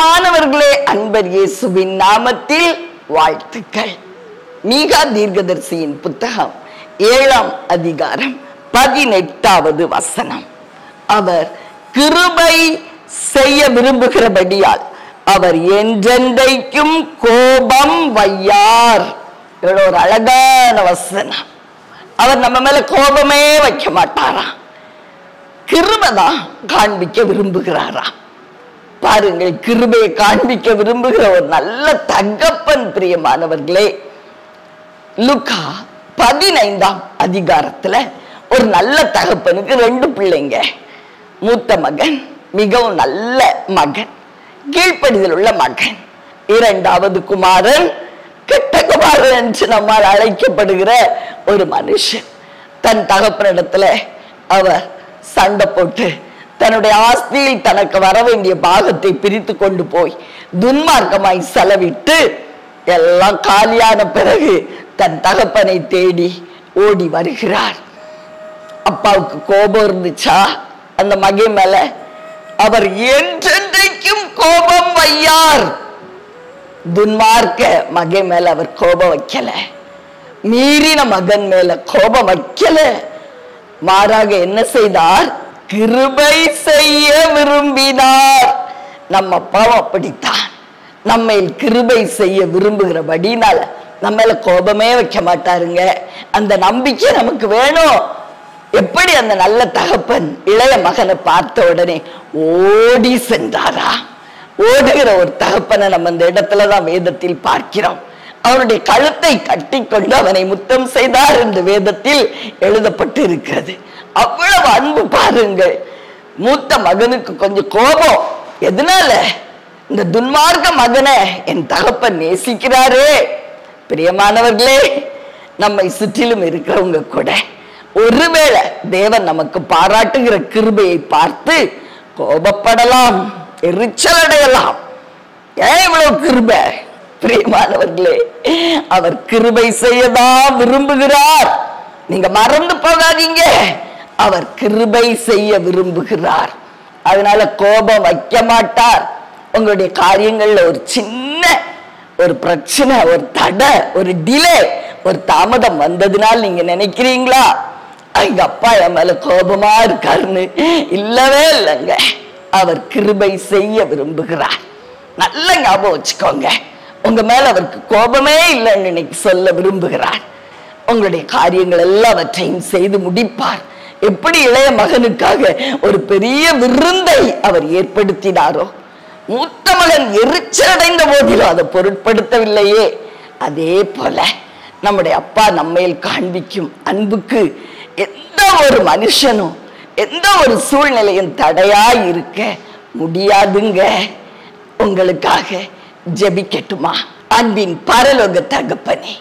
பிரியமானவர்களே, அன்பர் இயேசுவின் நாமத்தில் வாழ்த்துக்கள். மீகா தீர்க்கதரிசியின் புத்தகம் 7ஆம் அதிகாரம் 18வது வசனம். அவர் கிருபை செய்ய விரும்புகிறபடியால் அவர் என்றென்றைக்கும் கோபம் வையார். இவ்வளவு ஒரு அழகான வசனம். அவர் நம்ம மேல கோபமே வைக்க மாட்டாரா, கிருபைதான் காண்பிக்க விரும்புகிறாரா. பாருங்கள், கிருபையை காண்பிக்க விரும்புகிற ஒரு நல்ல தகப்பன். பிரியமானவர்களே, லூக்கா 15ஆம் அதிகாரத்துல ஒரு நல்ல தகப்பனுக்கு 2 பிள்ளைங்க. மூத்த மகன் மிகவும் நல்ல மகன், கீழ்ப்படிதல் உள்ள மகன். 2வது குமாரன் கெட்ட குமாரன் என்று நம்மால் அழைக்கப்படுகிற ஒரு மனுஷன். தன் தகப்பனிடத்துல அவர் சண்டை போட்டு தன்னுடைய ஆஸ்தியில் தனக்கு வர வேண்டிய பாகத்தை பிரித்து கொண்டு போய் துன்மார்க்கமாய் செலவிட்டு எல்லாம் காலியான பிறகு தன் தகப்பனை தேடி ஓடி வருகிறார். அப்பாவுக்கு கோபம் இருந்துச்சா அந்த மகன் மேல? அவர் என்றென்றைக்கும் கோபம் வையார். துன்மார்க்க மகன் மேல அவர் கோபம் வைக்கல, மீறின மகன் மேல கோபம் வைக்கல. மாறாக என்ன செய்தார்? கிருபை செய்ய விரும்பினார். நம்ம அப்பாவும் அப்படித்தான். நம்ம கிருபை செய்ய விரும்புகிறபடினால நம்ம கோபமே வைக்க மாட்டாருங்க. அந்த நம்பிக்கை நமக்கு வேணும். எப்படி அந்த நல்ல தகப்பன் இளைய மகனை பார்த்த உடனே ஓடி சென்றாரா? ஓடுகிற ஒரு தகப்பனை நம்ம இந்த இடத்துலதான் வேதத்தில் பார்க்கிறோம். அவனுடைய கழுத்தை கட்டி கொண்டு அவனை முத்தம் செய்தார் என்று வேதத்தில் எழுதப்பட்டு இருக்கிறது. அவ்வளவு அன்பு பாருங்கள். மூத்த மகனுக்கு கொஞ்சம் கோபம். எதனால? இந்த துன்மார்க்க மகனை என் தகப்பன் நேசிக்கிறாரே. பிரியமானவர்களே, நம்மை சுற்றிலும் இருக்கிறவங்க கூட ஒருவேளை தேவன் நமக்கு பாராட்டுகிற கிருபையை பார்த்து கோபப்படலாம், எரிச்சல் அடையலாம். ஏன் இவ்வளவு கிருபை? பிரியமானவர்களே, அவர் கிருபை செய்யதான் விரும்புகிறார். நீங்க மறந்து போகாதீங்க, அவர் கிருபை செய்ய விரும்புகிறார். அதனால கோபம் வைக்க மாட்டார். உங்களுடைய காரியங்கள்ல ஒரு சின்ன ஒரு பிரச்சனை, ஒரு தடை, ஒரு டிலே, ஒரு தாமதம் வந்ததுனால் நீங்க நினைக்கிறீங்களா எங்க அப்பா என் மேல கோபமா இருக்காருன்னு? இல்லவே இல்லைங்க. அவர் கிருபை செய்ய விரும்புகிறார். நல்ல ஞாபகம் வச்சுக்கோங்க. உங்க மேல அவருக்கு கோபமே இல்லைன்னு இன்னைக்கு சொல்ல விரும்புகிறார். உங்களுடைய காரியங்கள் எல்லாவற்றையும் செய்து முடிப்பார். எப்படி இளைய மகனுக்காக ஒரு பெரிய விருந்தை அவர் ஏற்படுத்தினாரோ, மூத்த மகன் எரிச்சல் அடைந்த போதிலும் அதை பொருட்படுத்தவில்லையே, அதே போல நம்முடைய அப்பா நம்மையில் காண்பிக்கும் அன்புக்கு எந்த ஒரு மனுஷனும் எந்த ஒரு சூழ்நிலையும் தடையாய் இருக்க முடியாதுங்க. உங்களுக்காக ஜெபிக்கட்டுமா? அன்பின் பரலோக தகப்பனே,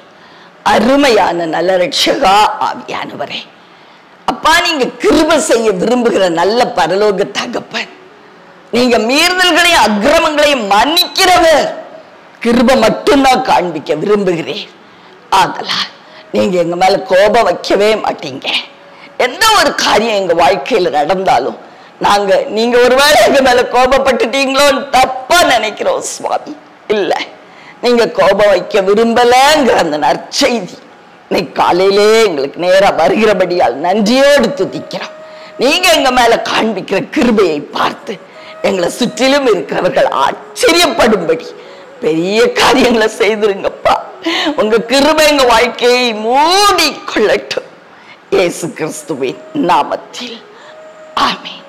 அருமையான நல்ல ரட்சகா ஆவியானவரே, அப்பா, நீங்க கிருபை செய்ய விரும்புகிற நல்ல பரலோக தகப்பன். நீங்க மீறுதல்களையும் அக்கிரமங்களையும் மன்னிக்கிறவர். கிருபை மட்டும்தான் காண்பிக்க விரும்புகிறேன். ஆகலாம் நீங்க எங்க மேல கோபம் வைக்கவே மாட்டீங்க. எந்த ஒரு காரியம் எங்க வாழ்க்கையில நடந்தாலும் நீங்க ஒருவேளை எங்க மேல கோபப்பட்டுட்டீங்களோன்னு தப்பா நினைக்கிறோம் சுவாமி. இல்ல, நீங்க கோபம் வைக்க விரும்பலங்கிற அந்த நற்செய்தி இன்னைக்கு காலையிலே எங்களுக்கு நேரா வருகிறபடியால் நன்றியோடு துதிக்கிறோம். நீங்க எங்க மேல காண்பிக்கிற கிருபையை பார்த்து எங்களை சுற்றிலும் இருக்கிறவர்கள் ஆச்சரியப்படும்படி பெரிய காரியங்களை செய்திருங்கப்பா. உங்க கிருபை எங்க வாழ்க்கையை மூடி கொள்ளட்டும். இயேசு கிறிஸ்துவின் நாமத்தில் ஆமென்.